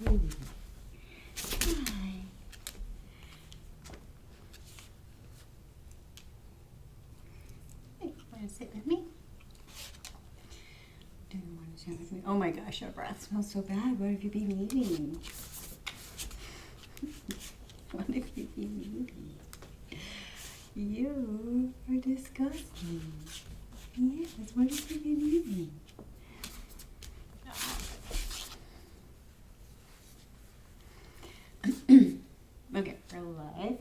Hi. Hey, want to sit with me? Do you want to sit with me? Oh my gosh, your breath smells so bad. What have you been eating? What have you been eating? You are disgusting. Yes, what have you been eating? Okay, we're live.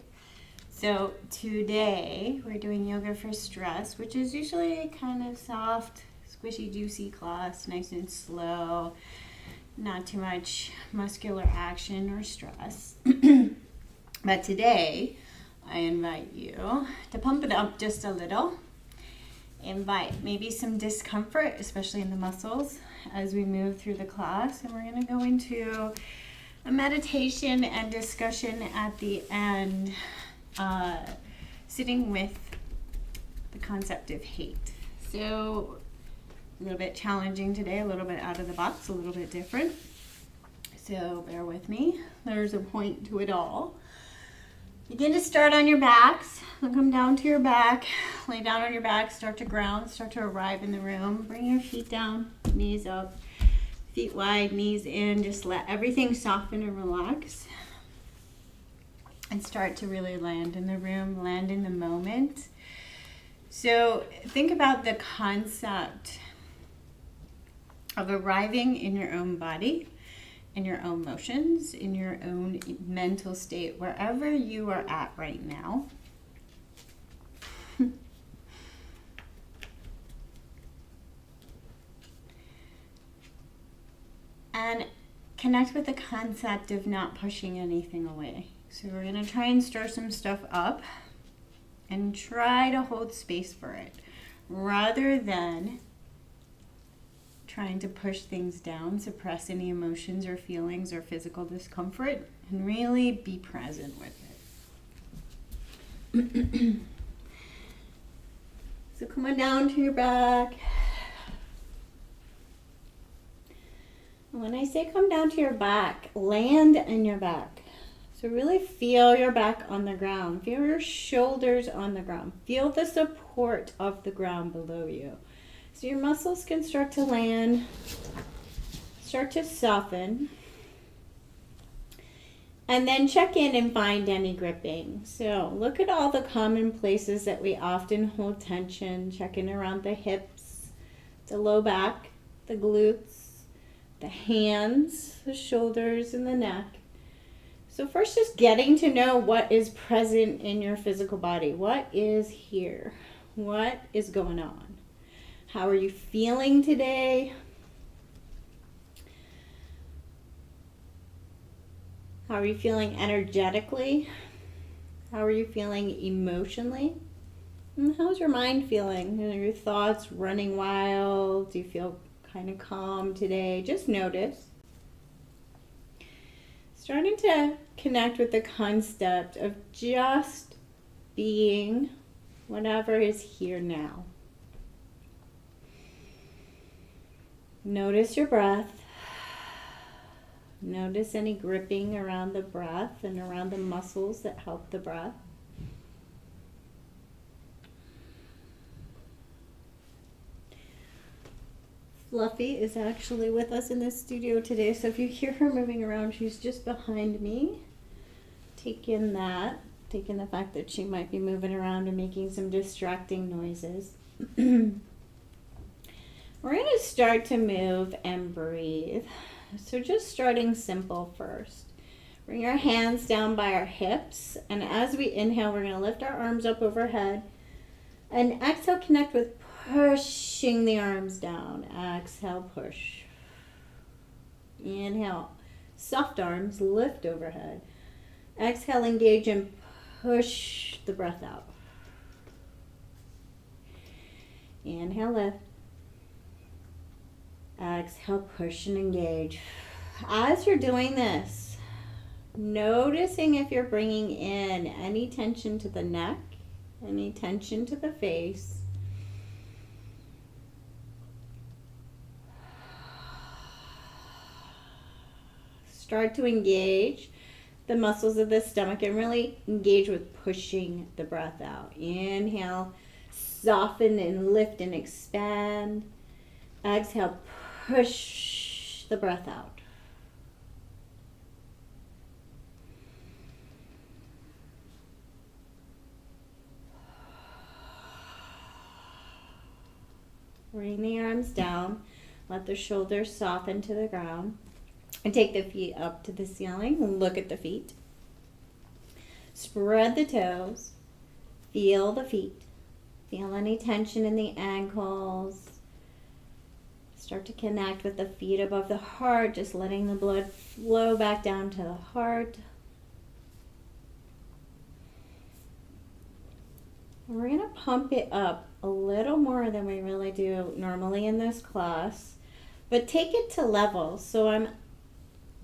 So today we're doing yoga for stress, which is usually kind of soft, squishy, juicy class, nice and slow, not too much muscular action or stress. But today I invite you to pump it up just a little. Invite maybe some discomfort, especially in the muscles, as we move through the class. And we're going to go into a meditation and discussion at the end, sitting with the concept of hate. So a little bit challenging today, a little bit out of the box, a little bit different. So bear with me. There's a point to it all. Begin to start on your backs. Come down to your back. Lay down on your back. Start to ground. Start to arrive in the room. Bring your feet down, knees up. Feet wide, knees in. Just let everything soften and relax. And start to really land in the room, land in the moment. So think about the concept of arriving in your own body, in your own motions, in your own mental state, wherever you are at right now. And connect with the concept of not pushing anything away. So we're going to try and stir some stuff up and try to hold space for it rather than trying to push things down, suppress any emotions or feelings or physical discomfort, and really be present with it. So come on down to your back. When I say come down to your back, land in your back. So really feel your back on the ground. Feel your shoulders on the ground. Feel the support of the ground below you. So your muscles can start to land, start to soften. And then check in and find any gripping. So look at all the common places that we often hold tension. Check in around the hips, the low back, the glutes, the hands, the shoulders, and the neck. So first, just getting to know what is present in your physical body. What is here? What is going on? How are you feeling today? How are you feeling energetically? How are you feeling emotionally? And how's your mind feeling? Are your thoughts running wild? Do you feel kind of calm today? Just notice. Starting to connect with the concept of just being whatever is here now. Notice your breath. Notice any gripping around the breath and around the muscles that help the breath. Fluffy is actually with us in the studio today, so if you hear her moving around, she's just behind me. Take in the fact that she might be moving around and making some distracting noises. We're going to start to move and breathe. So just starting simple first. Bring our hands down by our hips, and as we inhale, we're going to lift our arms up overhead. And exhale, connect with pushing the arms down. Exhale, push. Inhale, soft arms, lift overhead. Exhale, engage and push the breath out. Inhale, lift. Exhale, push and engage. As you're doing this, noticing if you're bringing in any tension to the neck, any tension to the face. Start to engage the muscles of the stomach and really engage with pushing the breath out. Inhale, soften and lift and expand. Exhale, push the breath out. Bring the arms down. Let the shoulders soften to the ground. And take the feet up to the ceiling. Look at the feet. Spread the toes. Feel the feet. Feel any tension in the ankles. Start to connect with the feet above the heart, just letting the blood flow back down to the heart. And we're going to pump it up a little more than we really do normally in this class, but take it to levels. So I'm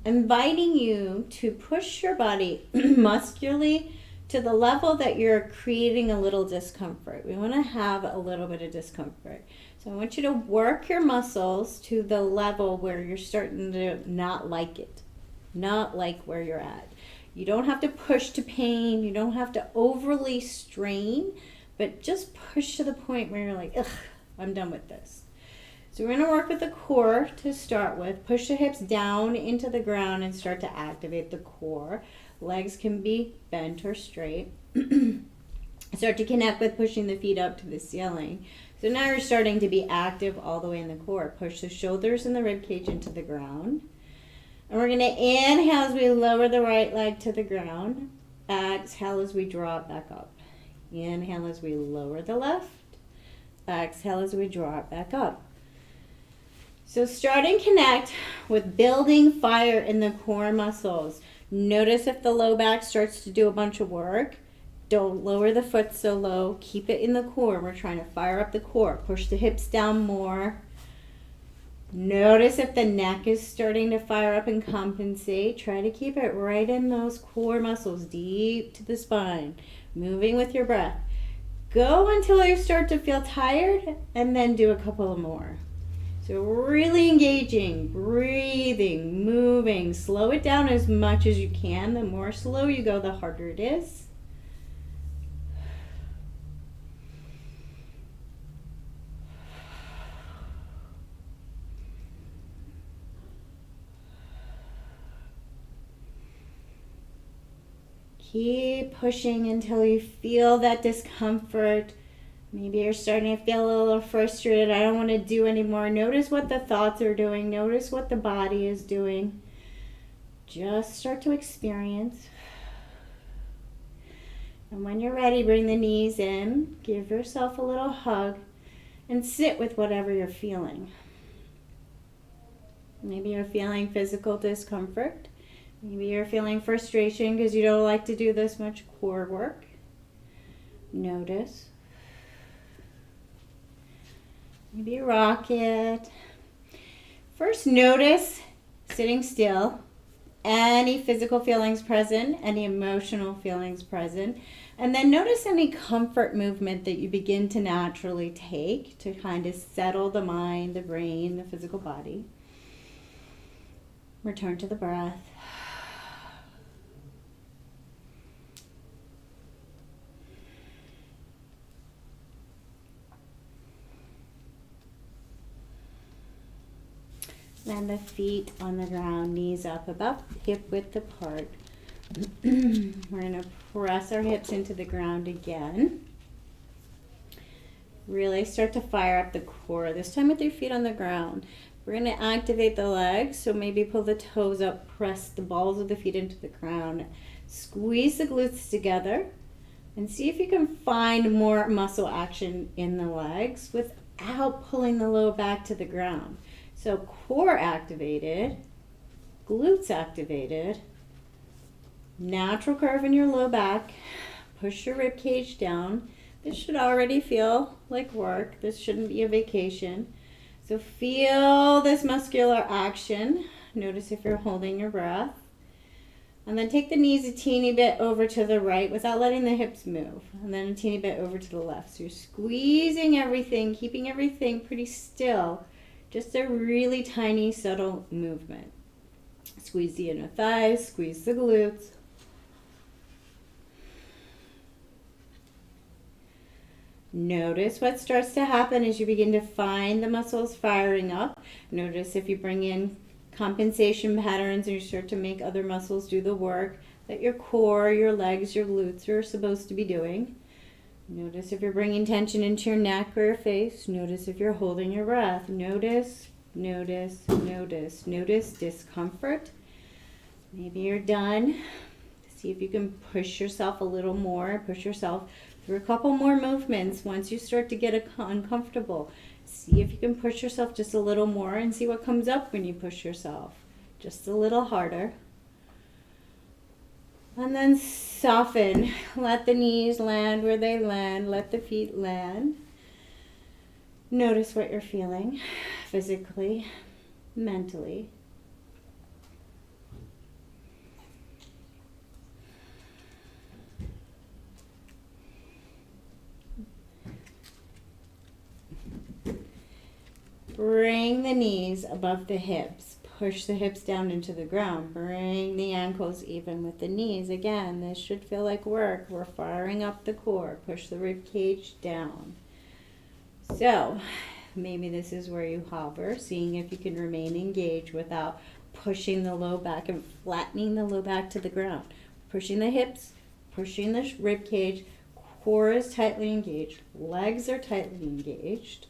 inviting you to push your body muscularly to the level that you're creating a little discomfort. We want to have a little bit of discomfort. So I want you to work your muscles to the level where you're starting to not like it, not like where you're at. You don't have to push to pain. You don't have to overly strain, but just push to the point where you're like, ugh, I'm done with this. So we're going to work with the core to start with. Push the hips down into the ground and start to activate the core. Legs can be bent or straight. Start to connect with pushing the feet up to the ceiling. So now you're starting to be active all the way in the core. Push the shoulders and the rib cage into the ground. And we're going to inhale as we lower the right leg to the ground. Exhale as we draw it back up. Inhale as we lower the left. Exhale as we draw it back up. So start and connect with building fire in the core muscles. Notice if the low back starts to do a bunch of work. Don't lower the foot so low. Keep it in the core. We're trying to fire up the core. Push the hips down more. Notice if the neck is starting to fire up and compensate. Try to keep it right in those core muscles, deep to the spine. Moving with your breath. Go until you start to feel tired and then do a couple more. So really engaging, breathing, moving. Slow it down as much as you can. The more slow you go, the harder it is. Keep pushing until you feel that discomfort. Maybe you're starting to feel a little frustrated. I don't want to do anymore. Notice what the thoughts are doing. Notice what the body is doing. Just start to experience. And when you're ready, bring the knees in. Give yourself a little hug and sit with whatever you're feeling. Maybe you're feeling physical discomfort. Maybe you're feeling frustration because you don't like to do this much core work. Notice. Maybe rock it. First, notice sitting still, any physical feelings present, any emotional feelings present, and then notice any comfort movement that you begin to naturally take to kind of settle the mind, the brain, the physical body. Return to the breath. Land the feet on the ground, knees up, about hip width apart. We're going to press our hips into the ground again. Really start to fire up the core, this time with your feet on the ground. We're going to activate the legs, so maybe pull the toes up, press the balls of the feet into the ground. Squeeze the glutes together and see if you can find more muscle action in the legs without pulling the low back to the ground. So core activated, glutes activated, natural curve in your low back, push your rib cage down. This should already feel like work. This shouldn't be a vacation. So feel this muscular action. Notice if you're holding your breath. And then take the knees a teeny bit over to the right without letting the hips move. And then a teeny bit over to the left. So you're squeezing everything, keeping everything pretty still. Just a really tiny, subtle movement. Squeeze the inner thighs, squeeze the glutes. Notice what starts to happen as you begin to find the muscles firing up. Notice if you bring in compensation patterns and you start to make other muscles do the work that your core, your legs, your glutes are supposed to be doing. Notice if you're bringing tension into your neck or your face. Notice if you're holding your breath. Notice, notice, notice. Notice discomfort. Maybe you're done. See if you can push yourself a little more. Push yourself through a couple more movements. Once you start to get uncomfortable, see if you can push yourself just a little more and see what comes up when you push yourself just a little harder. And then soften. Let the knees land where they land. Let the feet land. Notice what you're feeling physically, mentally. Bring the knees above the hips. Push the hips down into the ground. Bring the ankles even with the knees. Again, this should feel like work. We're firing up the core. Push the rib cage down. So, maybe this is where you hover, seeing if you can remain engaged without pushing the low back and flattening the low back to the ground. Pushing the hips, pushing the rib cage. Core is tightly engaged. Legs are tightly engaged.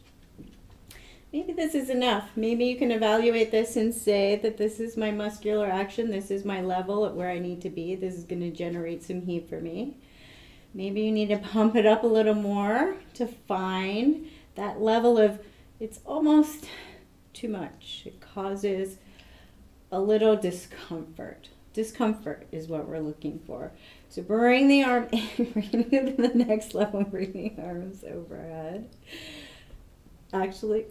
Maybe this is enough. Maybe you can evaluate this and say that this is my muscular action. This is my level at where I need to be. This is going to generate some heat for me. Maybe you need to pump it up a little more to find that level of, it's almost too much. It causes a little discomfort. Discomfort is what we're looking for. So bring the arm, bring it to the next level, bring the arms overhead. Actually,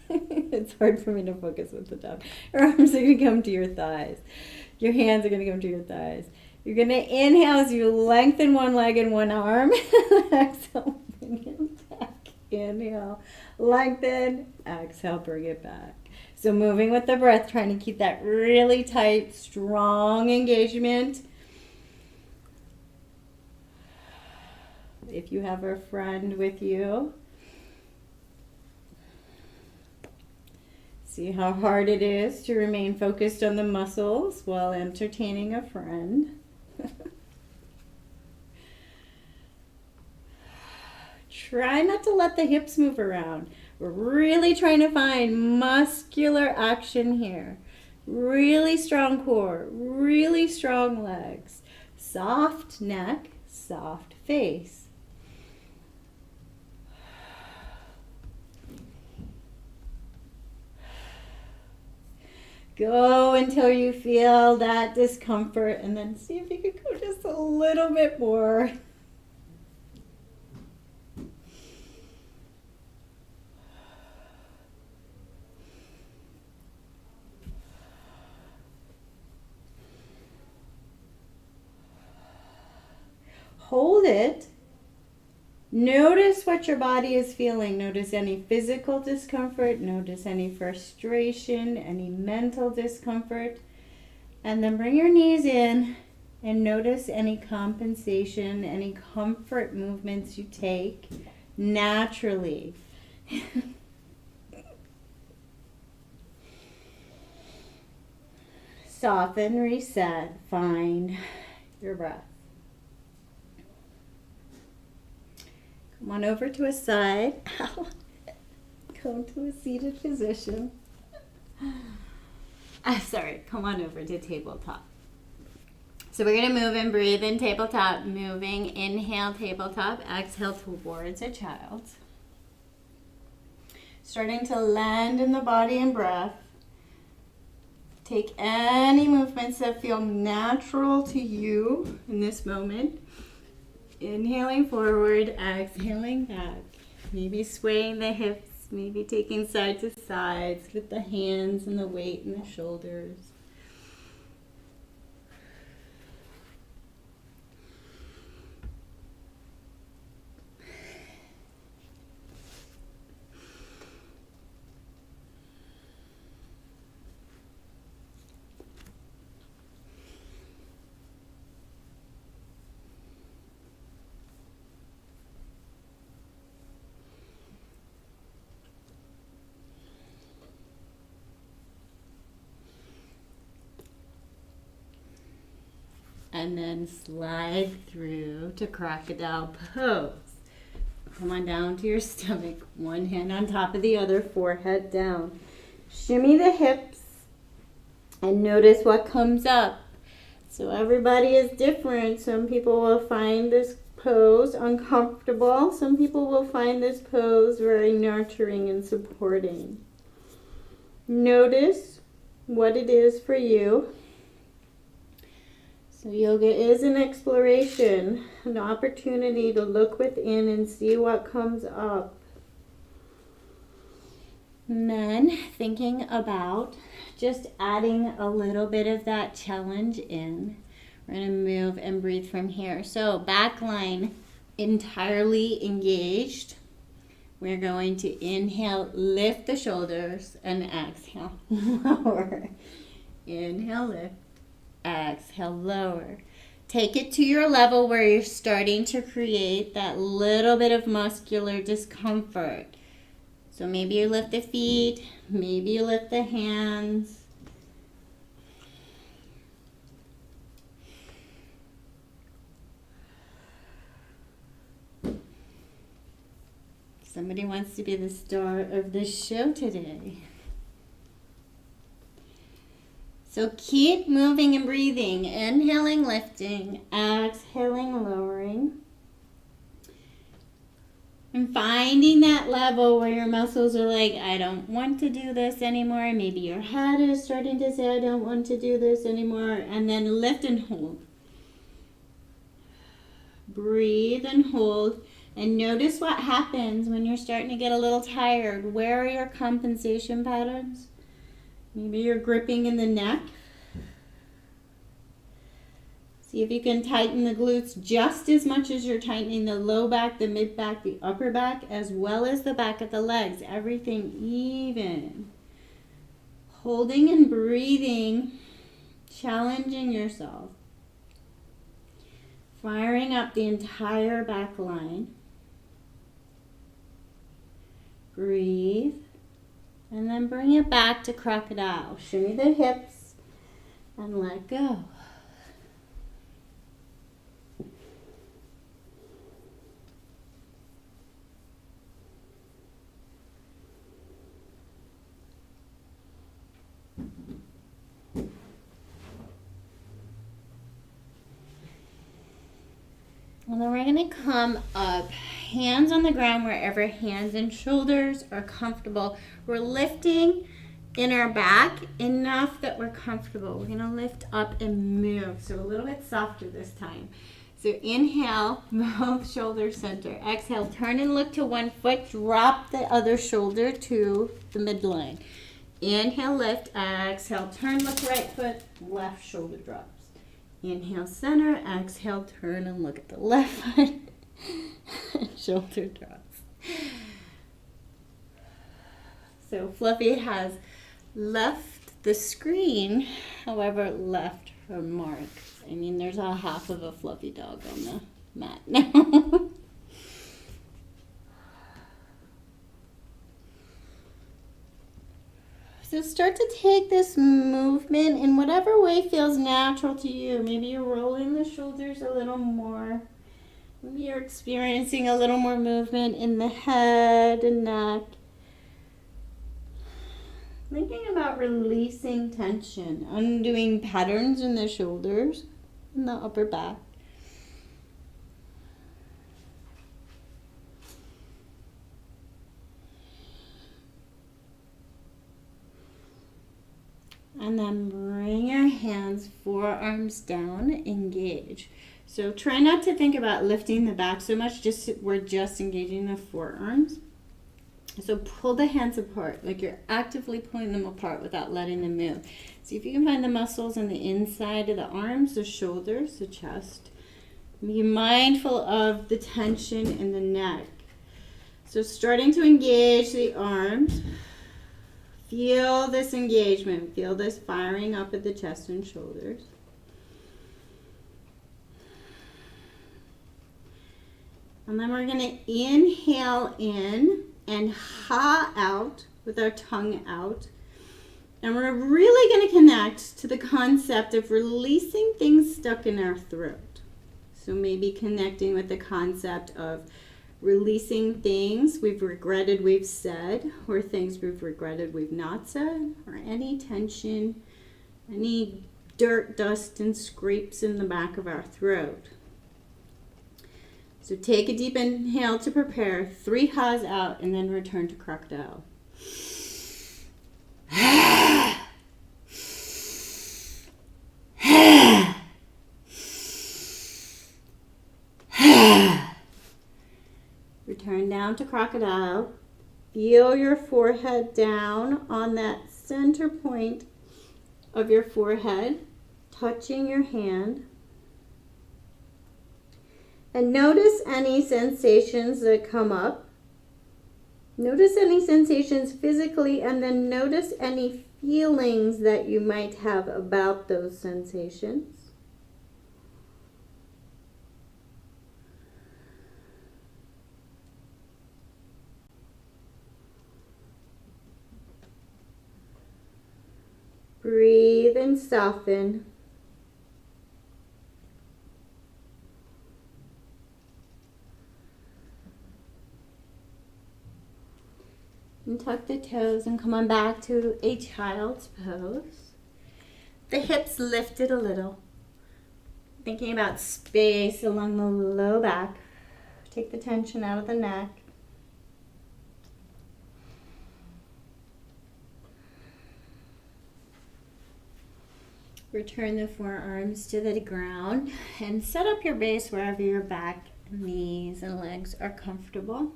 it's hard for me to focus with the top. Your arms are going to come to your thighs. Your hands are going to come to your thighs. You're going to inhale as you lengthen one leg and one arm. Exhale, bring it back. Inhale, lengthen. Exhale, bring it back. So moving with the breath, trying to keep that really tight, strong engagement. If you have a friend with you, see how hard it is to remain focused on the muscles while entertaining a friend. Try not to let the hips move around. We're really trying to find muscular action here. Really strong core, really strong legs, soft neck, soft face. Go until you feel that discomfort and then see if you can go just a little bit more. Hold it. Notice what your body is feeling. Notice any physical discomfort. Notice any frustration, any mental discomfort. And then bring your knees in and notice any compensation, any comfort movements you take naturally. Soften, reset, find your breath. Come on over to a side. Come to a seated position. Sorry, come on over to tabletop. So we're going to move and breathe in tabletop. Moving, inhale, tabletop. Exhale towards a child. Starting to land in the body and breath. Take any movements that feel natural to you in this moment. Inhaling forward, exhaling back. Maybe swaying the hips, maybe taking side to sides with the hands and the weight in the shoulders. and then slide through to crocodile pose. Come on down to your stomach, one hand on top of the other, forehead down. Shimmy the hips and notice what comes up. So everybody is different. Some people will find this pose uncomfortable. Some people will find this pose very nurturing and supporting. Notice what it is for you. So yoga is an exploration, an opportunity to look within and see what comes up. And then thinking about just adding a little bit of that challenge in. We're going to move and breathe from here. So back line entirely engaged. We're going to inhale, lift the shoulders, and exhale, lower. Inhale, lift. Exhale, lower. Take it to your level where you're starting to create that little bit of muscular discomfort. So maybe you lift the feet, maybe you lift the hands. Somebody wants to be the star of the show today. So keep moving and breathing. Inhaling, lifting. Exhaling, lowering. And finding that level where your muscles are like, I don't want to do this anymore. Maybe your head is starting to say, I don't want to do this anymore. And then lift and hold. Breathe and hold. And notice what happens when you're starting to get a little tired. Where are your compensation patterns? Maybe you're gripping in the neck. See if you can tighten the glutes just as much as you're tightening the low back, the mid back, the upper back, as well as the back of the legs. Everything even. Holding and breathing, challenging yourself. Firing up the entire back line. Breathe. And then bring it back to crocodile. Shimmy the hips and let go. And then we're going to come up, hands on the ground wherever hands and shoulders are comfortable. We're lifting in our back enough that we're comfortable. We're going to lift up and move. So a little bit softer this time. So inhale, both shoulders center. Exhale, turn and look to one foot. Drop the other shoulder to the midline. Inhale, lift. Exhale, turn, look right foot. Left shoulder drops. Inhale, center. Exhale, turn and look at the left foot. Shoulder drops. So Fluffy has left the screen, however, left her mark. I mean, there's a half of a Fluffy dog on the mat now. So start to take this movement in whatever way feels natural to you. Maybe you're rolling the shoulders a little more. Maybe you're experiencing a little more movement in the head and neck. Thinking about releasing tension, undoing patterns in the shoulders and the upper back. And then bring your hands, forearms down, engage. So try not to think about lifting the back so much, we're just engaging the forearms. So pull the hands apart, like you're actively pulling them apart without letting them move. See if you can find the muscles on the inside of the arms, the shoulders, the chest. Be mindful of the tension in the neck. So starting to engage the arms. Feel this engagement. Feel this firing up at the chest and shoulders. And then we're going to inhale in and ha out with our tongue out. And we're really going to connect to the concept of releasing things stuck in our throat. So maybe connecting with the concept of releasing things we've regretted we've said, or things we've regretted we've not said, or any tension, any dirt, dust, and scrapes in the back of our throat. So take a deep inhale to prepare, 3 ha's out, and then return to crocodile. Return down to crocodile. Feel your forehead down on that center point of your forehead, touching your hand. And notice any sensations that come up. Notice any sensations physically, and then notice any feelings that you might have about those sensations. Breathe and soften. And tuck the toes and come on back to a child's pose. The hips lifted a little. Thinking about space along the low back. Take the tension out of the neck. Return the forearms to the ground and set up your base wherever your back, knees, and legs are comfortable.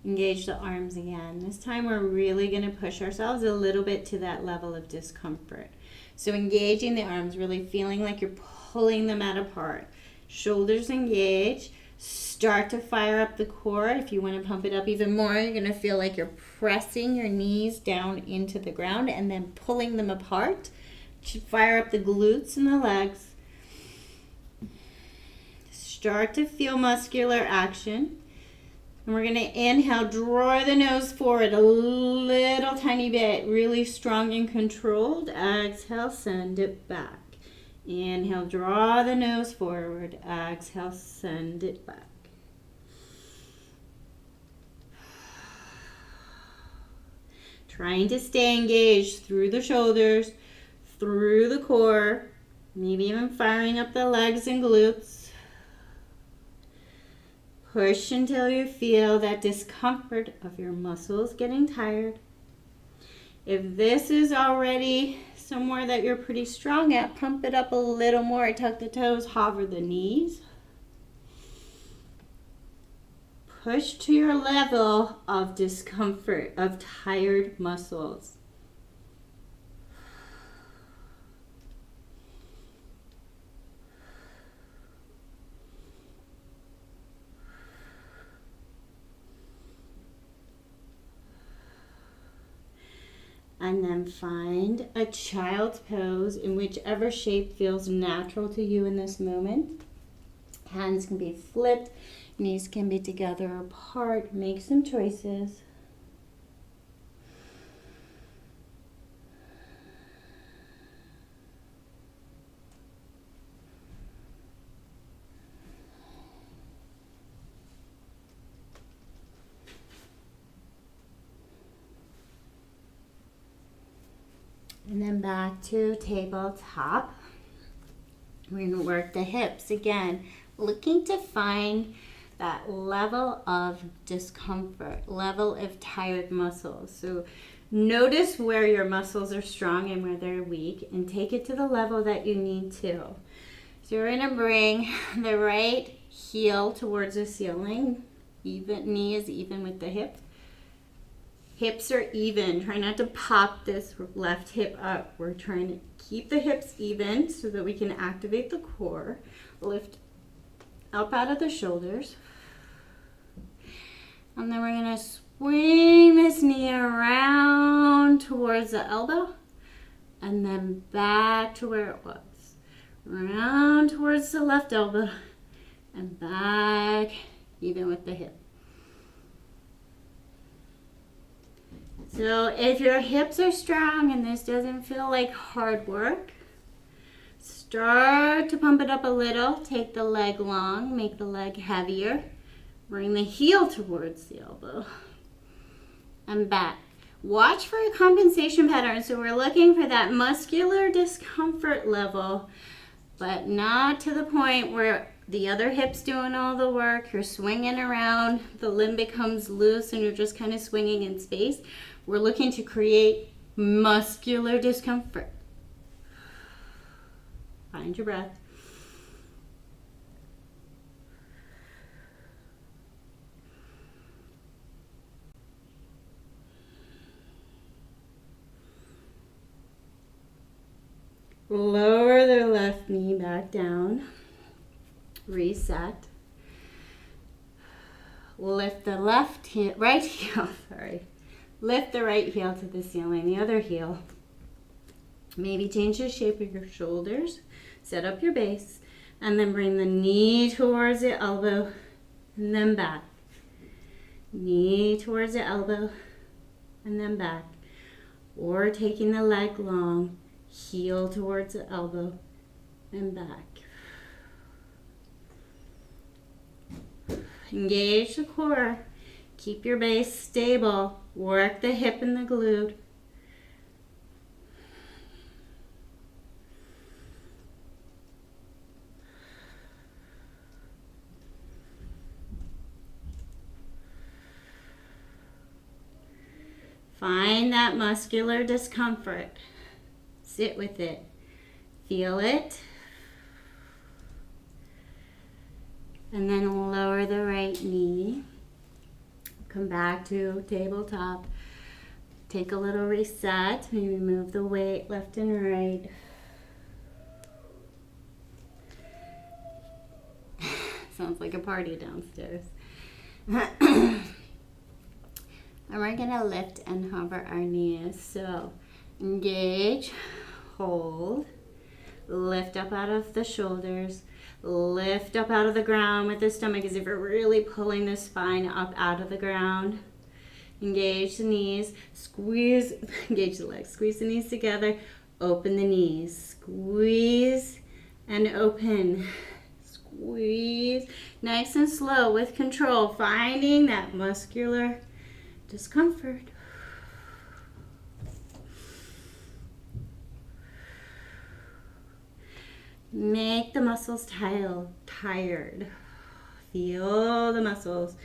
Engage the arms again. This time we're really going to push ourselves a little bit to that level of discomfort. So engaging the arms, really feeling like you're pulling them out apart. Shoulders engage. Start to fire up the core. If you want to pump it up even more, you're going to feel like you're pressing your knees down into the ground and then pulling them apart. Fire up the glutes and the legs. Start to feel muscular action. And we're going to inhale, draw the nose forward a little tiny bit, really strong and controlled. Exhale, send it back. Inhale, draw the nose forward. Exhale, send it back. Trying to stay engaged through the shoulders, through the core, maybe even firing up the legs and glutes. Push until you feel that discomfort of your muscles getting tired. If this is already somewhere that you're pretty strong at, pump it up a little more. Tuck the toes, hover the knees. Push to your level of discomfort, of tired muscles. And then find a child's pose in whichever shape feels natural to you in this moment. Hands can be flipped, knees can be together or apart. Make some choices. And then back to tabletop. We're going to work the hips again, looking to find that level of discomfort, level of tired muscles. So notice where your muscles are strong and where they're weak, and take it to the level that you need to. So we're going to bring the right heel towards the ceiling. Even knee is even with the hip. Hips are even. Try not to pop this left hip up. We're trying to keep the hips even so that we can activate the core. Lift up out of the shoulders. And then we're going to swing this knee around towards the elbow. And then back to where it was. Round towards the left elbow. And back even with the hip. So if your hips are strong and this doesn't feel like hard work, start to pump it up a little. Take the leg long, make the leg heavier. Bring the heel towards the elbow and back. Watch for a compensation pattern. So we're looking for that muscular discomfort level, but not to the point where the other hip's doing all the work. You're swinging around, the limb becomes loose and you're just kind of swinging in space. We're looking to create muscular discomfort. Find your breath. Lower the left knee back down. Reset. Lift the right heel, Lift the right heel to the ceiling, the other heel. Maybe change the shape of your shoulders. Set up your base. And then bring the knee towards the elbow and then back. Knee towards the elbow and then back. Or taking the leg long, heel towards the elbow and back. Engage the core. Keep your base stable. Work the hip and the glute. Find that muscular discomfort. Sit with it. Feel it. And then lower the right knee. Come back to tabletop. Take a little reset. Maybe move the weight left and right. Sounds like a party downstairs. And we're gonna lift and hover our knees. So engage, hold, lift up out of the shoulders, lift up out of the ground with the stomach as if you're really pulling the spine up out of the ground. Engage the knees, squeeze, engage the legs, squeeze the knees together, open the knees, squeeze and open, squeeze, nice and slow with control, finding that muscular discomfort. Make the muscles tired. Feel the muscles.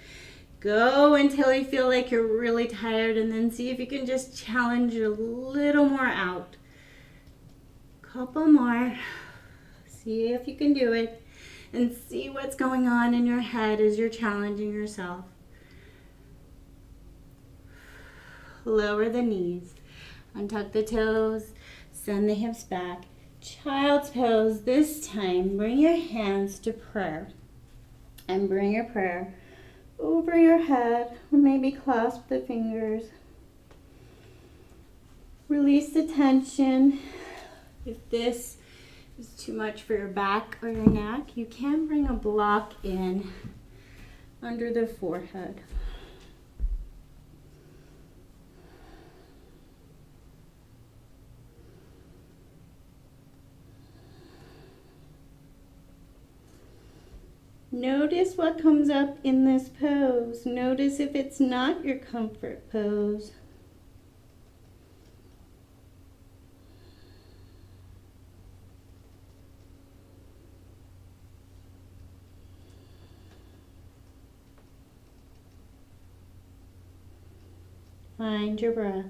Go until you feel like you're really tired and then see if you can just challenge a little more out. Couple more. See if you can do it and see what's going on in your head as you're challenging yourself. Lower the knees. Untuck the toes. Send the hips back. Child's pose. This time, bring your hands to prayer. And bring your prayer over your head, or maybe clasp the fingers. Release the tension. If this is too much for your back or your neck, you can bring a block in under the forehead. Notice what comes up in this pose. Notice if it's not your comfort pose. Find your breath.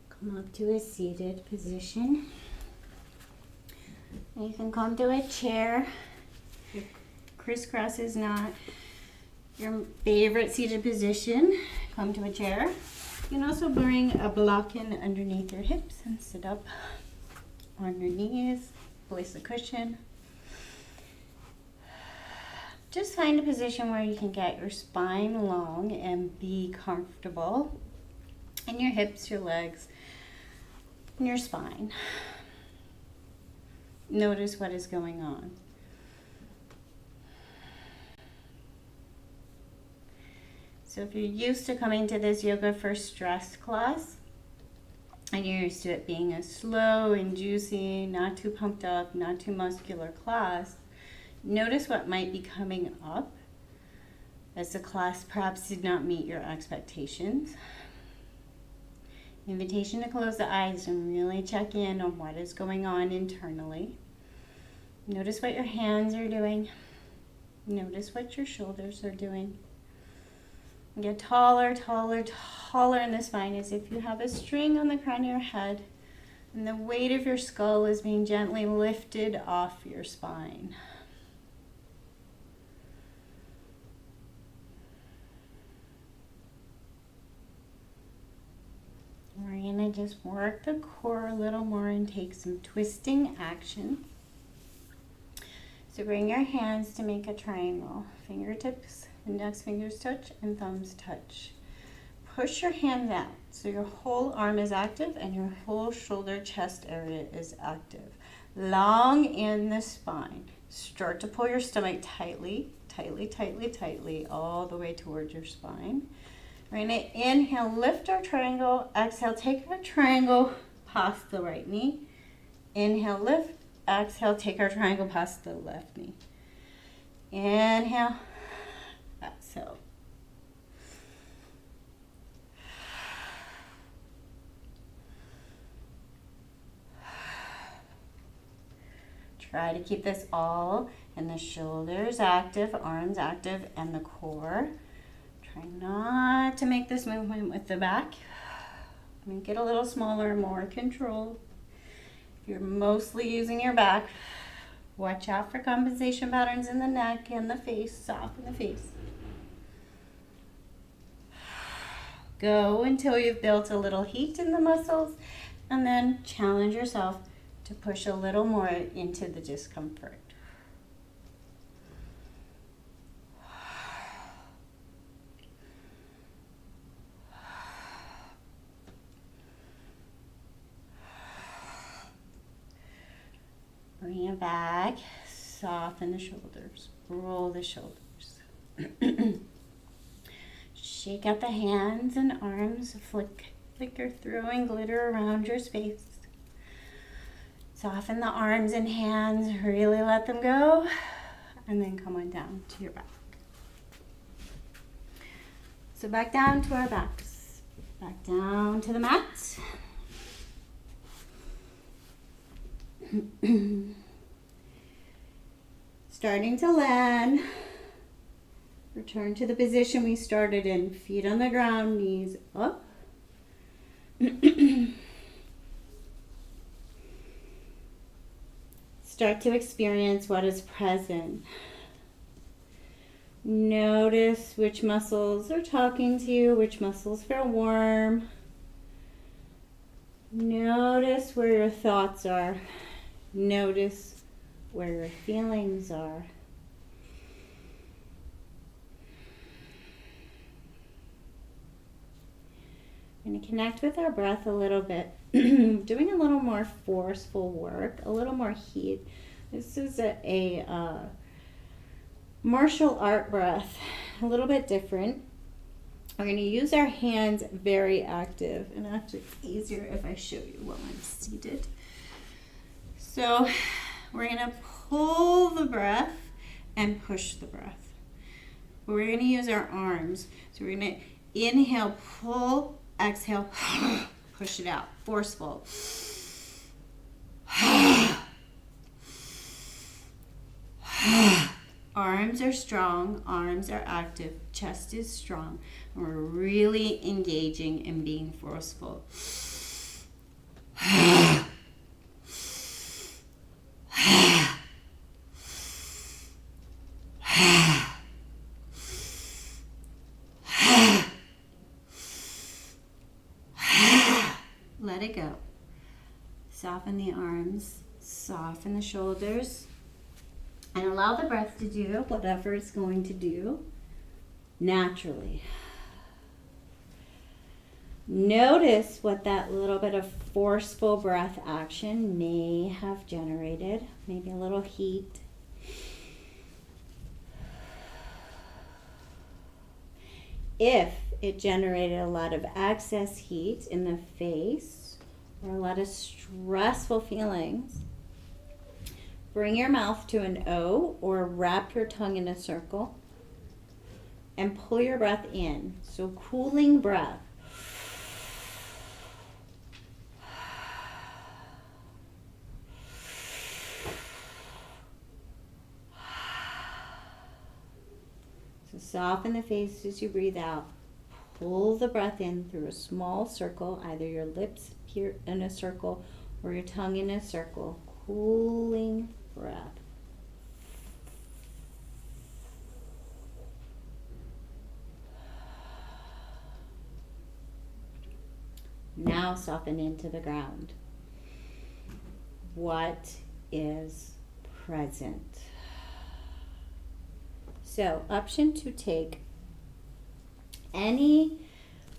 Come up to a seated position. You can come to a chair. If crisscross is not your favorite seated position, come to a chair. You can also bring a block in underneath your hips and sit up on your knees. Place the cushion. just find a position where you can get your spine long and be comfortable, and your hips, your legs, and your spine. Notice what is going on. So if you're used to coming to this Yoga for Stress class, and you're used to it being a slow and juicy, not too pumped up, not too muscular class, notice what might be coming up as the class perhaps did not meet your expectations. Invitation to close the eyes and really check in on what is going on internally. Notice what your hands are doing. Notice what your shoulders are doing. Get taller, taller, taller in the spine as if you have a string on the crown of your head and the weight of your skull is being gently lifted off your spine. We're going to just work the core a little more and take some twisting action. So bring your hands to make a triangle. Fingertips, index fingers touch, and thumbs touch. Push your hands out so your whole arm is active and your whole shoulder chest area is active. Long in the spine. Start to pull your stomach tightly, tightly, tightly, tightly, all the way towards your spine. We're going to inhale, lift our triangle. Exhale, take our triangle past the right knee. Inhale, lift. Exhale, take our triangle past the left knee. Inhale, exhale. Try to keep this all in the shoulders active, arms active, and the core. Try not to make this movement with the back. Make it a little smaller, more control. If you're mostly using your back, watch out for compensation patterns in the neck and the face. Soften the face. Go until you've built a little heat in the muscles, and then challenge yourself to push a little more into the discomfort. Bring it back, soften the shoulders, roll the shoulders. Shake out the hands and arms, flicker throwing glitter around your space. Soften the arms and hands, really let them go, and then come on down to your back. So back down to our backs, back down to the mat. Starting to land. Return to the position we started in. Feet on the ground, knees up. Start to experience what is present. Notice which muscles are talking to you, which muscles feel warm. Notice where your thoughts are. Notice where your feelings are. We're going to connect with our breath a little bit, doing a little more forceful work, a little more heat. This is a martial art breath, a little bit different. We're going to use our hands very active, and actually it's easier if I show you while I'm seated. So we're going to pull the breath and push the breath. But we're going to use our arms. So we're going to inhale, pull, exhale, push it out, forceful. Arms are strong, arms are active, chest is strong. We're really engaging and being forceful. Let it go. Soften the arms, soften the shoulders. And allow the breath to do whatever it's going to do naturally. Notice what that little bit of forceful breath action may have generated. Maybe a little heat. If it generated a lot of excess heat in the face or a lot of stressful feelings, bring your mouth to an O or wrap your tongue in a circle and pull your breath in. So cooling breath. So soften the face as you breathe out. Pull the breath in through a small circle, either your lips here in a circle or your tongue in a circle. Cooling breath. Now soften into the ground. What is present? So, option to take any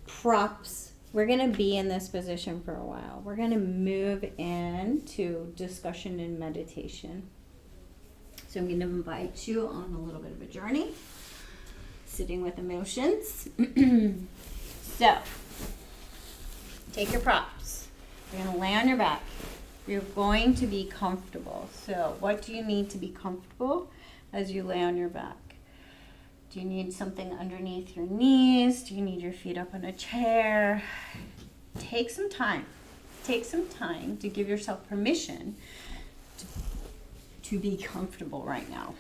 props. We're going to be in this position for a while. We're going to move into discussion and meditation. So I'm going to invite you on a little bit of a journey, sitting with emotions. So, take your props. You're going to lay on your back. You're going to be comfortable. So what do you need to be comfortable as you lay on your back? Do you need something underneath your knees? Do you need your feet up on a chair? Take some time. Take some time to give yourself permission to be comfortable right now.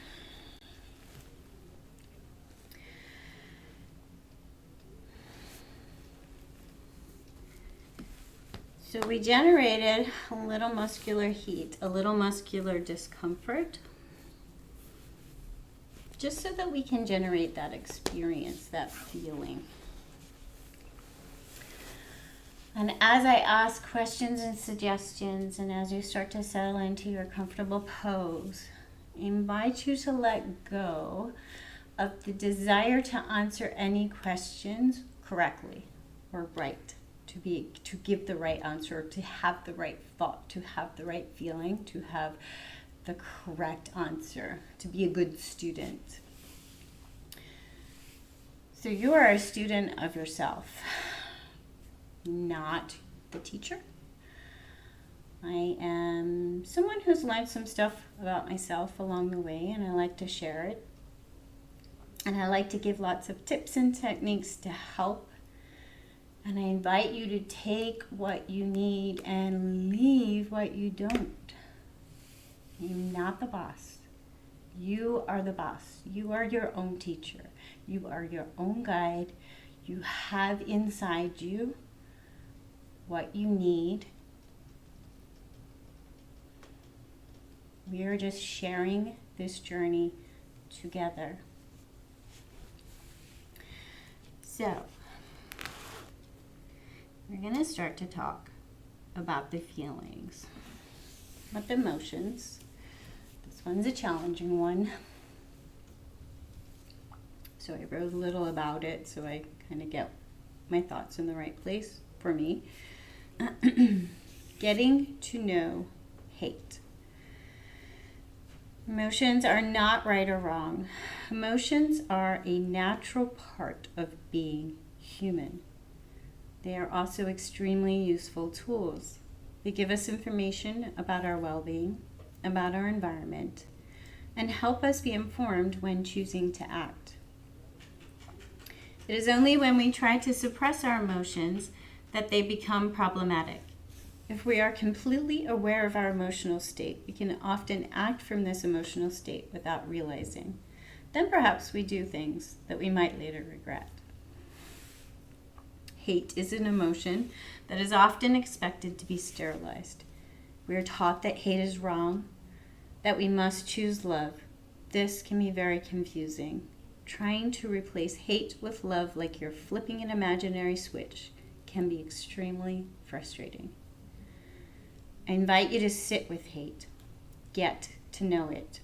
So we generated a little muscular heat, a little muscular discomfort, just so that we can generate that experience, that feeling. And as I ask questions and suggestions, and as you start to settle into your comfortable pose, I invite you to let go of the desire to answer any questions correctly or right, to give the right answer, to have the right thought, to have the right feeling, to have the correct answer, to be a good student. So you are a student of yourself, not the teacher. I am someone who's learned some stuff about myself along the way, and I like to share it. And I like to give lots of tips and techniques to help. And I invite you to take what you need and leave what you don't. You're not the boss. You are the boss. You are your own teacher. You are your own guide. You have inside you what you need. We are just sharing this journey together. So, we're going to start to talk about the feelings, about the emotions. This one's a challenging one. So I wrote a little about it so I kind of get my thoughts in the right place for me. Getting to know hate. Emotions are not right or wrong. Emotions are a natural part of being human. They are also extremely useful tools. They give us information about our well-being, about our environment, and help us be informed when choosing to act. It is only when we try to suppress our emotions that they become problematic. If we are completely aware of our emotional state, we can often act from this emotional state without realizing. Then perhaps we do things that we might later regret. Hate is an emotion that is often expected to be sterilized. We are taught that hate is wrong, that we must choose love. This can be very confusing. Trying to replace hate with love like you're flipping an imaginary switch can be extremely frustrating. I invite you to sit with hate, get to know it,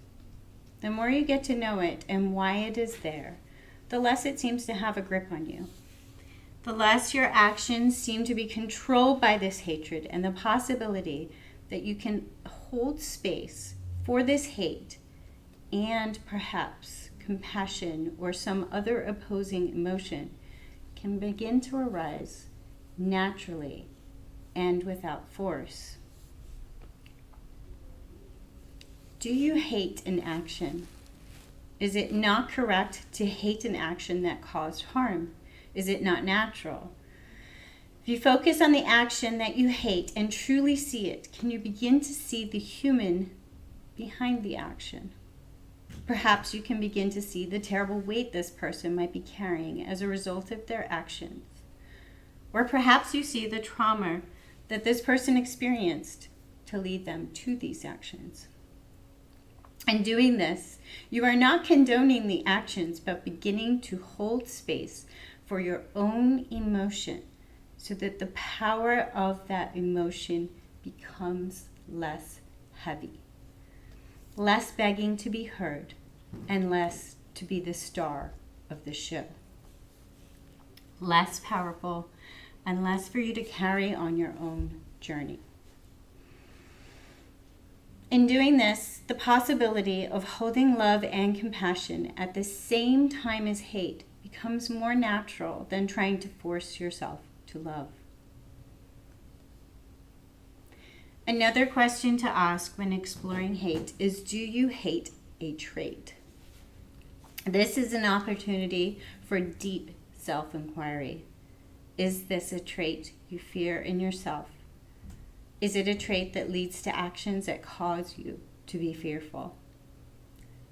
the more you get to know it and why it is there, the less it seems to have a grip on you. The less your actions seem to be controlled by this hatred, and the possibility that you can hold space for this hate and perhaps compassion or some other opposing emotion can begin to arise naturally and without force. Do you hate an action? Is it not correct to hate an action that caused harm? Is it not natural? If you focus on the action that you hate and truly see it, can you begin to see the human behind the action? Perhaps you can begin to see the terrible weight this person might be carrying as a result of their actions. Or perhaps you see the trauma that this person experienced to lead them to these actions. In doing this, you are not condoning the actions, but beginning to hold space for your own emotion so that the power of that emotion becomes less heavy. Less begging to be heard and less to be the star of the show. Less powerful and less for you to carry on your own journey. In doing this, the possibility of holding love and compassion at the same time as hate becomes more natural than trying to force yourself to love. Another question to ask when exploring hate is, do you hate a trait? This is an opportunity for deep self-inquiry. Is this a trait you fear in yourself? Is it a trait that leads to actions that cause you to be fearful?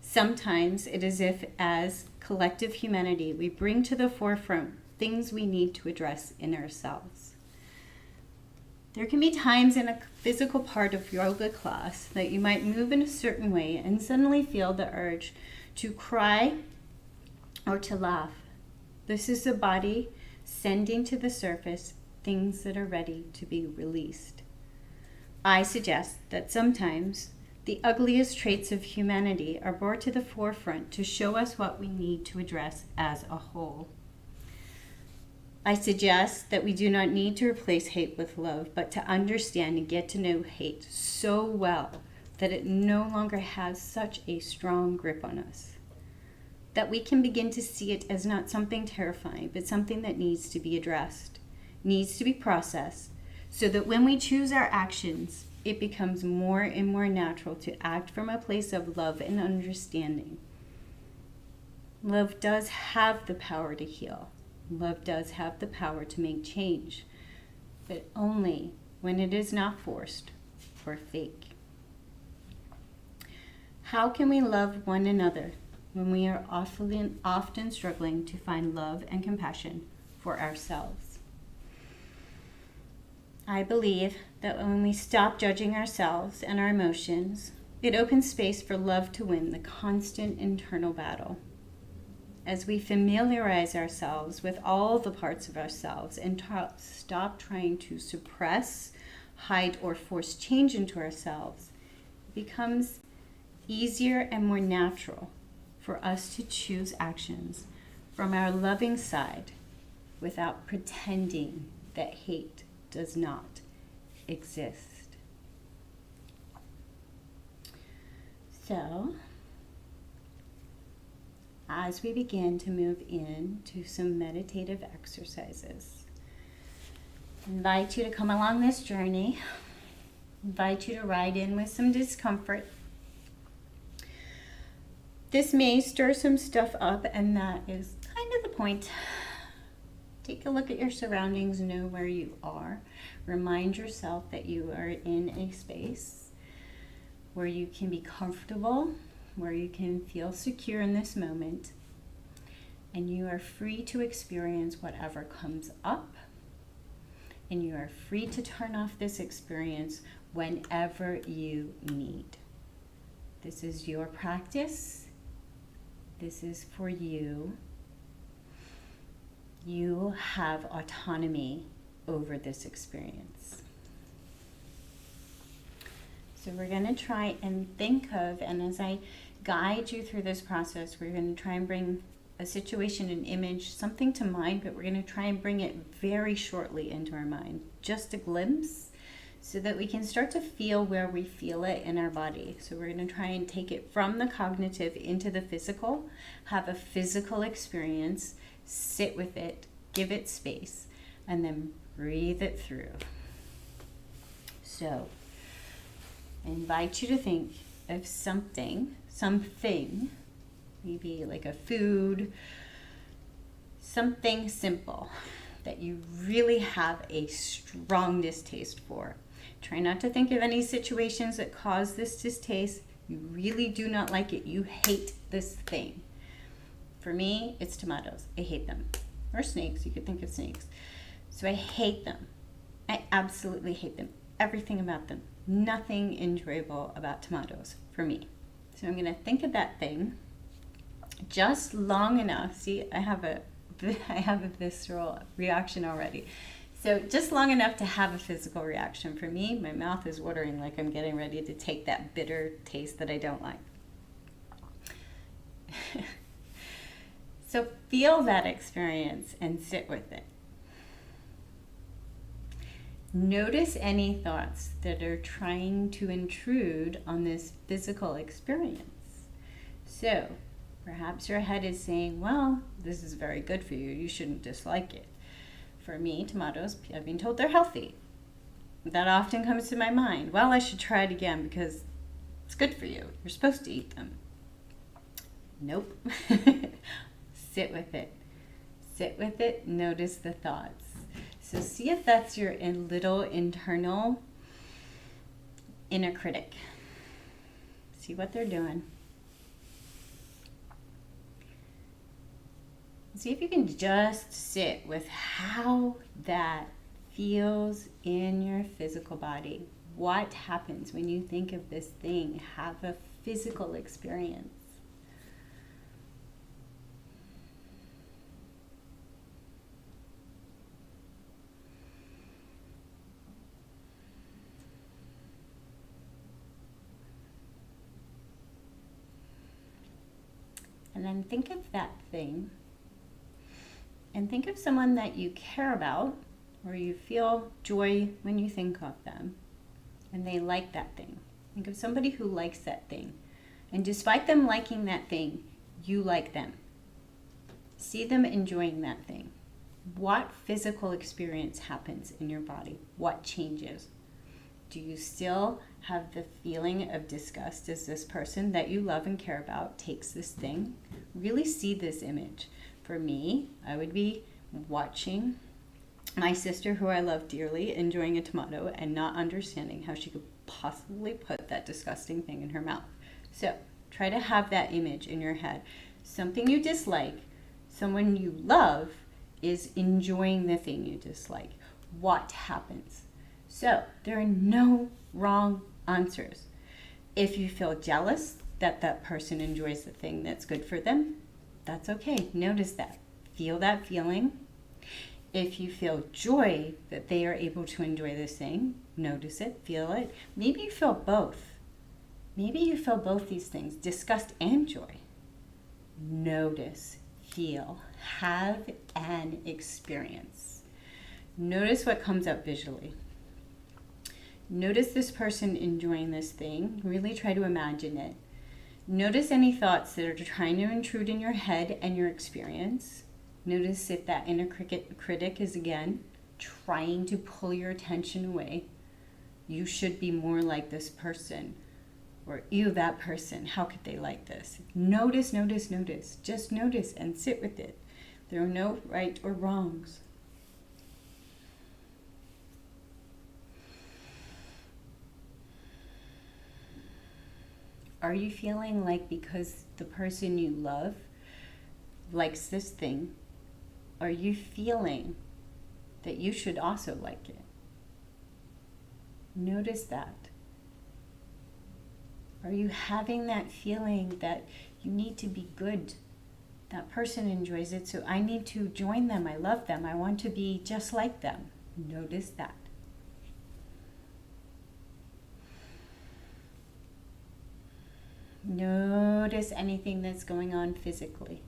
Sometimes it is if, as collective humanity, we bring to the forefront things we need to address in ourselves. There can be times in a physical part of yoga class that you might move in a certain way and suddenly feel the urge to cry or to laugh. This is the body sending to the surface things that are ready to be released. I suggest that sometimes the ugliest traits of humanity are brought to the forefront to show us what we need to address as a whole. I suggest that we do not need to replace hate with love, but to understand and get to know hate so well that it no longer has such a strong grip on us. That we can begin to see it as not something terrifying, but something that needs to be addressed, needs to be processed, so that when we choose our actions, it becomes more and more natural to act from a place of love and understanding. Love does have the power to heal. Love does have the power to make change, but only when it is not forced or fake. How can we love one another when we are often struggling to find love and compassion for ourselves? I believe that when we stop judging ourselves and our emotions, it opens space for love to win the constant internal battle. As we familiarize ourselves with all the parts of ourselves and stop trying to suppress, hide, or force change into ourselves, it becomes easier and more natural for us to choose actions from our loving side without pretending that hate does not exist. So, as we begin to move into some meditative exercises, I invite you to come along this journey. I invite you to ride in with some discomfort. This may stir some stuff up, and that is kind of the point. Take a look at your surroundings, know where you are. Remind yourself that you are in a space where you can be comfortable, where you can feel secure in this moment, and you are free to experience whatever comes up, and you are free to turn off this experience whenever you need. This is your practice. This is for you. You have autonomy over this experience. So we're going to try and think of, and as I guide you through this process. We're going to try and bring a situation, an image, something to mind, but we're going to try and bring it very shortly into our mind, just a glimpse, so that we can start to feel where we feel it in our body. So we're going to try and take it from the cognitive into the physical, have a physical experience, sit with it, give it space, and then breathe it through. So I invite you to think of something, maybe like a food, something simple that you really have a strong distaste for. Try not to think of any situations that cause this distaste. You really do not like it. You hate this thing. For me, it's tomatoes. I hate them. Or snakes. You could think of snakes. So I hate them. I absolutely hate them. Everything about them. Nothing enjoyable about tomatoes for me. So I'm going to think of that thing just long enough. See, I have a visceral reaction already. So just long enough to have a physical reaction. For me, my mouth is watering like I'm getting ready to take that bitter taste that I don't like. So feel that experience and sit with it. Notice any thoughts that are trying to intrude on this physical experience. So perhaps your head is saying, well, this is very good for you. You shouldn't dislike it. For me, tomatoes, I've been told they're healthy. That often comes to my mind. Well, I should try it again because it's good for you. You're supposed to eat them. Nope. Sit with it. Sit with it. Notice the thoughts. So see if that's your little internal inner critic. See what they're doing. See if you can just sit with how that feels in your physical body. What happens when you think of this thing? Have a physical experience. And then think of that thing. And think of someone that you care about, or you feel joy when you think of them, and they like that thing. Think of somebody who likes that thing. And despite them liking that thing, you like them. See them enjoying that thing. What physical experience happens in your body? What changes? Do you still have the feeling of disgust as this person that you love and care about takes this thing? Really see this image. For me, I would be watching my sister, who I love dearly, enjoying a tomato and not understanding how she could possibly put that disgusting thing in her mouth. So try to have that image in your head. Something you dislike, someone you love is enjoying the thing you dislike. What happens? So there are no wrong answers. If you feel jealous that that person enjoys the thing that's good for them, that's okay. Notice that. Feel that feeling. If you feel joy that they are able to enjoy this thing, notice it, feel it. Maybe you feel both. Maybe you feel both these things, disgust and joy. Notice, feel, have an experience. Notice what comes up visually. Notice this person enjoying this thing. Really try to imagine it. Notice any thoughts that are trying to intrude in your head and your experience. Notice if that inner critic is again trying to pull your attention away. You should be more like this person. Or, ew, that person. How could they like this? Notice, notice, notice. Just notice and sit with it. There are no right or wrongs. Are you feeling like because the person you love likes this thing, are you feeling that you should also like it? Notice that. Are you having that feeling that you need to be good? That person enjoys it, so I need to join them. I love them. I want to be just like them. Notice that. notice anything that's going on physically.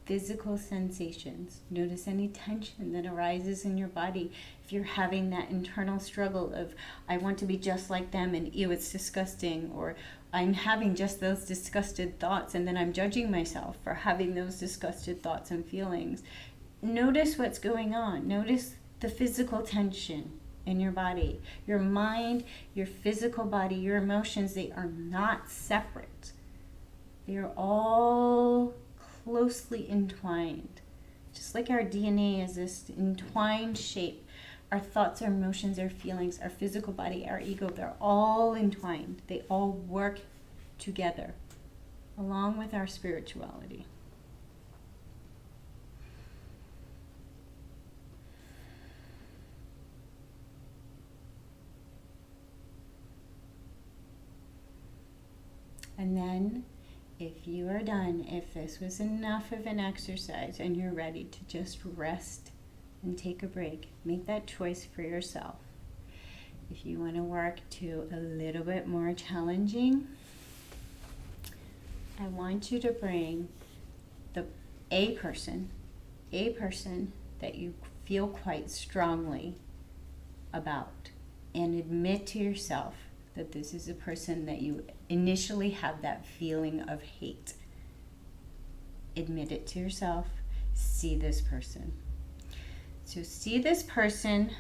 Physical sensations. Notice any tension that arises in your body. If you're having that internal struggle of, I want to be just like them and ew, it's disgusting, or I'm having just those disgusted thoughts and then I'm judging myself for having those disgusted thoughts and feelings. Notice what's going on. Notice the physical tension in your body. Your mind, your physical body, your emotions, they are not separate. They are all closely entwined. Just like our DNA is this entwined shape, our thoughts, our emotions, our feelings, our physical body, our ego, they're all entwined. They all work together, along with our spirituality. And then, if you are done, if this was enough of an exercise and you're ready to just rest and take a break, make that choice for yourself. If you want to work to a little bit more challenging, I want you to bring a person that you feel quite strongly about, and admit to yourself that this is a person that you initially have that feeling of hate. Admit it to yourself. See this person. So see this person.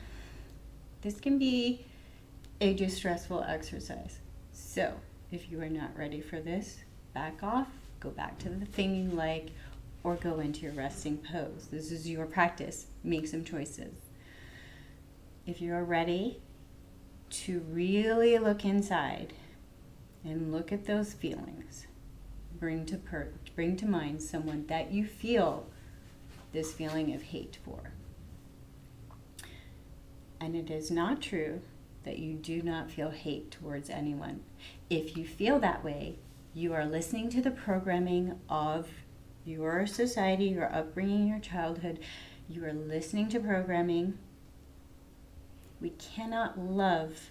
This can be a distressful exercise. So if you are not ready for this, back off, go back to the thing you like, or go into your resting pose. This is your practice. Make some choices. If you are ready to really look inside and look at those feelings, bring to mind someone that you feel this feeling of hate for. And it is not true that you do not feel hate towards anyone. If you feel that way, you are listening to the programming of your society, your upbringing, your childhood. You are listening to programming. We cannot love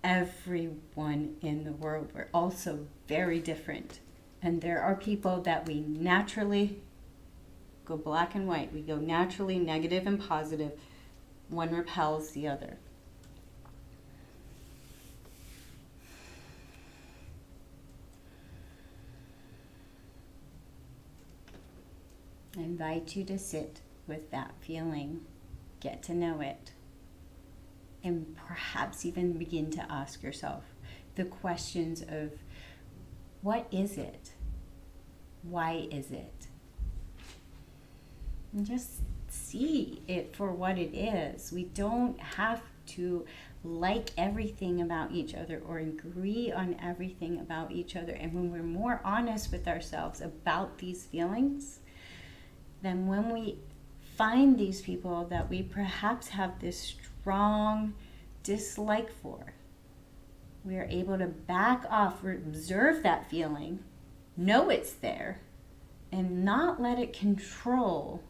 everyone in the world. We're also very different. And there are people that we naturally go black and white. We go naturally negative and positive. One repels the other. I invite you to sit with that feeling, get to know it, and perhaps even begin to ask yourself the questions of, what is it? Why is it? And just see it for what it is. We don't have to like everything about each other or agree on everything about each other. And when we're more honest with ourselves about these feelings, then when we find these people that we perhaps have this strong dislike for, we are able to back off, observe that feeling, know it's there, and not let it control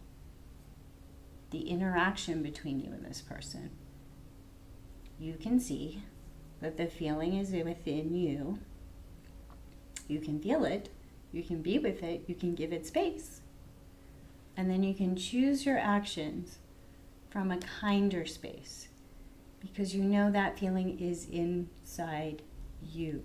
the interaction between you and this person. You can see that the feeling is within you. You can feel it, you can be with it, you can give it space. And then you can choose your actions from a kinder space, because you know that feeling is inside you.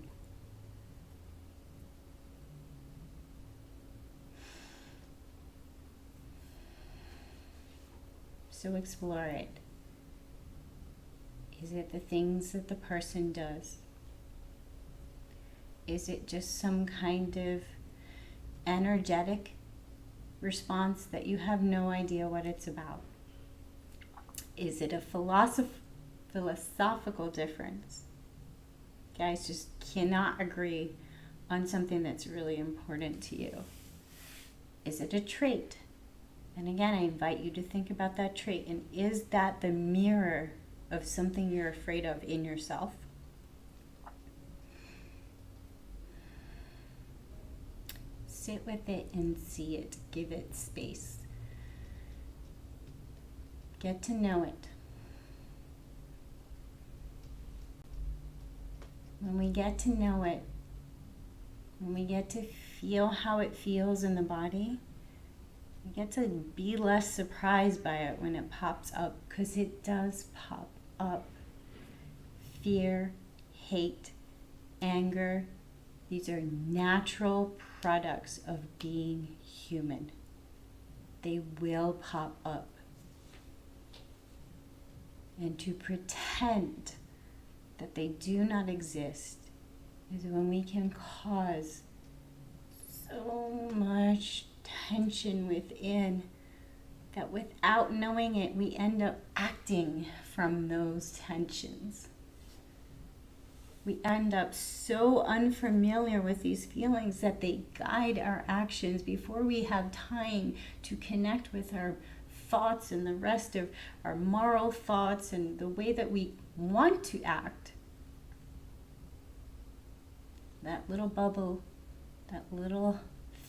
So explore it. Is it the things that the person does? Is it just some kind of energetic response that you have no idea what it's about? Is it a philosophical difference? Guys just cannot agree on something that's really important to you. Is it a trait? And again, I invite you to think about that trait. And is that the mirror of something you're afraid of in yourself? Sit with it and see it. Give it space. Get to know it. When we get to know it, when we get to feel how it feels in the body, you get to be less surprised by it when it pops up, because it does pop up. Fear, hate, anger, these are natural products of being human. They will pop up. And to pretend that they do not exist is when we can cause so much tension within that without knowing it, we end up acting from those tensions. We end up so unfamiliar with these feelings that they guide our actions before we have time to connect with our thoughts and the rest of our moral thoughts and the way that we want to act. That little bubble, that little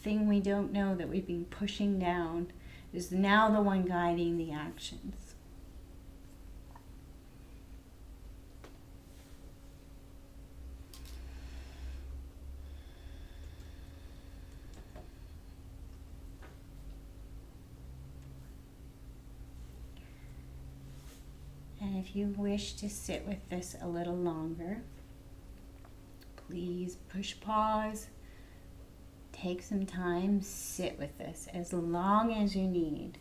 thing we don't know that we've been pushing down is now the one guiding the actions. And if you wish to sit with this a little longer, please push pause, take some time, sit with this as long as you need.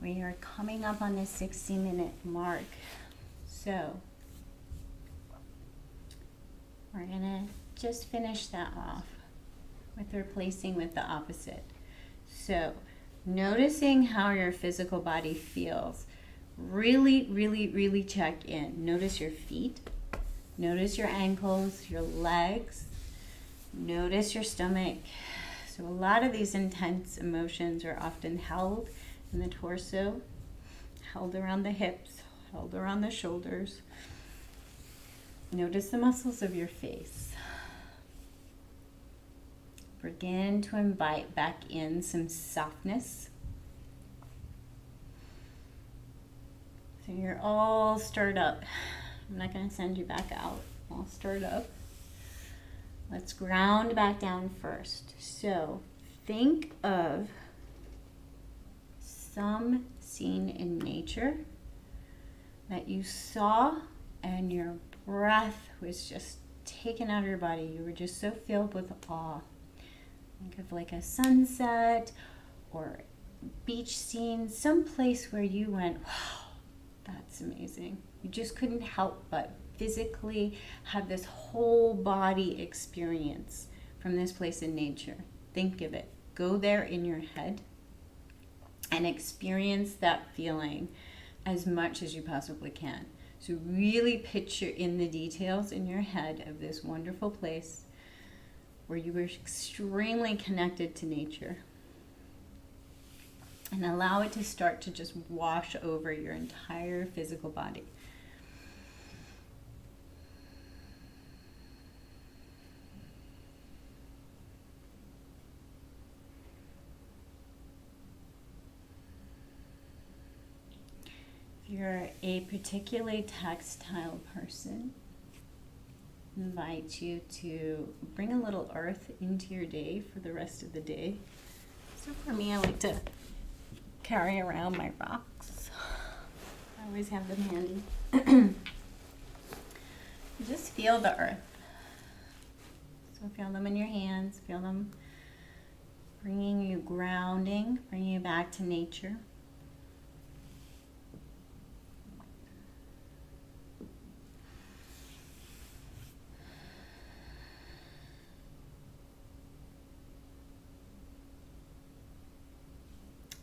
We are coming up on the 60-minute mark, so we're gonna just finish that off with replacing with the opposite. So noticing how your physical body feels. Really, really, really check in. Notice your feet. Notice your ankles, your legs. Notice your stomach. So a lot of these intense emotions are often held in the torso, held around the hips, held around the shoulders. Notice the muscles of your face. Begin to invite back in some softness. So you're all stirred up. I'm not going to send you back out. All stirred up. Let's ground back down first. So think of some scene in nature that you saw and your breath was just taken out of your body. You were just so filled with awe. Think of like a sunset or beach scene, some place where you went, wow, that's amazing. You just couldn't help but physically have this whole body experience from this place in nature. Think of it. Go there in your head and experience that feeling as much as you possibly can. So really picture in the details in your head of this wonderful place where you were extremely connected to nature. And allow it to start to just wash over your entire physical body. If you're a particularly tactile person, I invite you to bring a little earth into your day for the rest of the day. So for me, I like to carry around my rocks. I always have them handy. Just feel the earth. So feel them in your hands, feel them bringing you grounding, bringing you back to nature.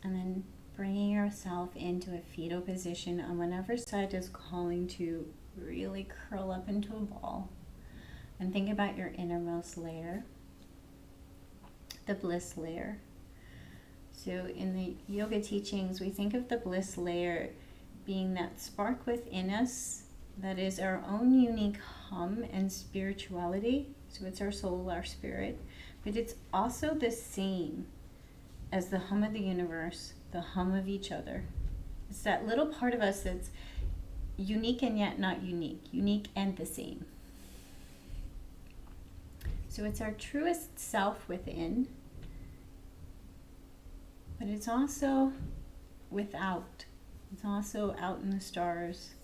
And then bringing yourself into a fetal position on whatever side is calling to really curl up into a ball. And think about your innermost layer, the bliss layer. So in the yoga teachings, we think of the bliss layer being that spark within us that is our own unique hum and spirituality. So it's our soul, our spirit, but it's also the same as the hum of the universe, the hum of each other. It's that little part of us that's unique and yet not unique, unique and the same. So it's our truest self within, but it's also without. It's also out in the stars.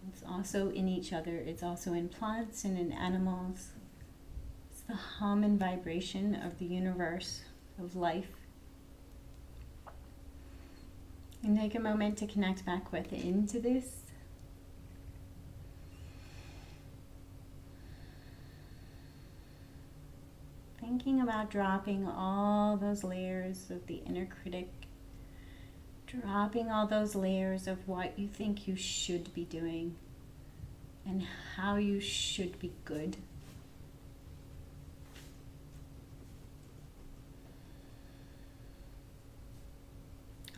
It's also in each other. It's also in plants and in animals. It's the hum and vibration of the universe, of life. And take a moment to connect back within to this. Thinking about dropping all those layers of the inner critic, dropping all those layers of what you think you should be doing and how you should be good.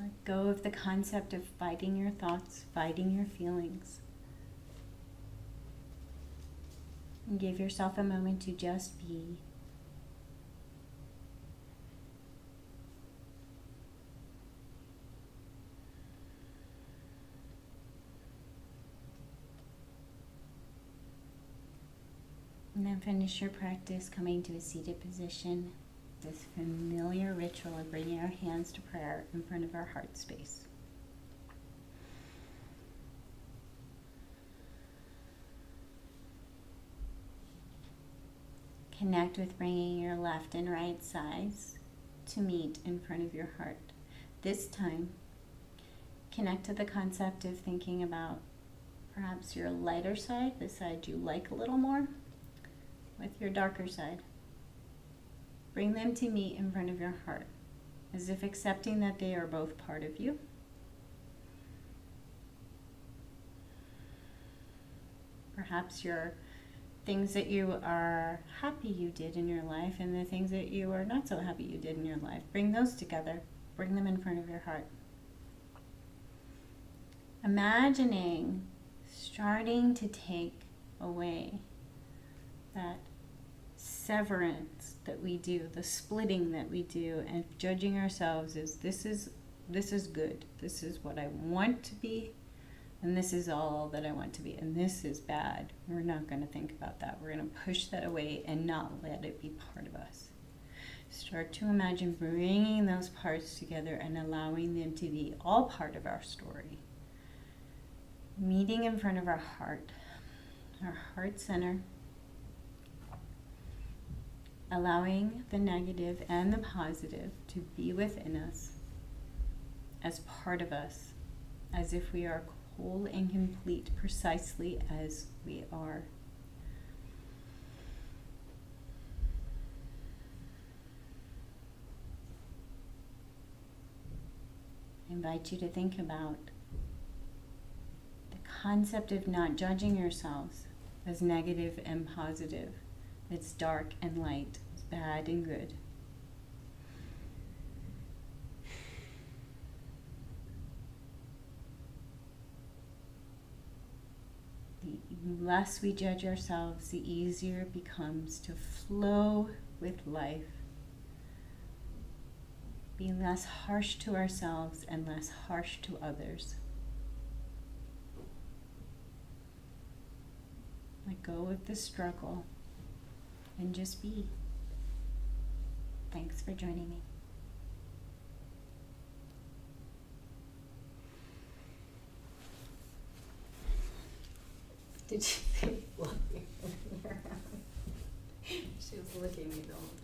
Let go of the concept of fighting your thoughts, fighting your feelings. And give yourself a moment to just be. And then finish your practice coming to a seated position. This familiar ritual of bringing our hands to prayer in front of our heart space. Connect with bringing your left and right sides to meet in front of your heart. This time, connect to the concept of thinking about perhaps your lighter side, the side you like a little more, with your darker side. Bring them to meet in front of your heart, as if accepting that they are both part of you. Perhaps your things that you are happy you did in your life and the things that you are not so happy you did in your life. Bring those together. Bring them in front of your heart. Imagining starting to take away that severance that we do, the splitting that we do, and judging ourselves as this is good, this is what I want to be, and this is all that I want to be, and this is bad. We're not going to think about that. We're going to push that away and not let it be part of us. Start to imagine bringing those parts together and allowing them to be all part of our story. Meeting in front of our heart center. Allowing the negative and the positive to be within us as part of us, as if we are whole and complete precisely as we are. I invite you to think about the concept of not judging yourselves as negative and positive. It's dark and light, it's bad and good. The less we judge ourselves, the easier it becomes to flow with life. Be less harsh to ourselves and less harsh to others. Let go of the struggle. And just be. Thanks for joining me. Did she say love you? She was looking me though.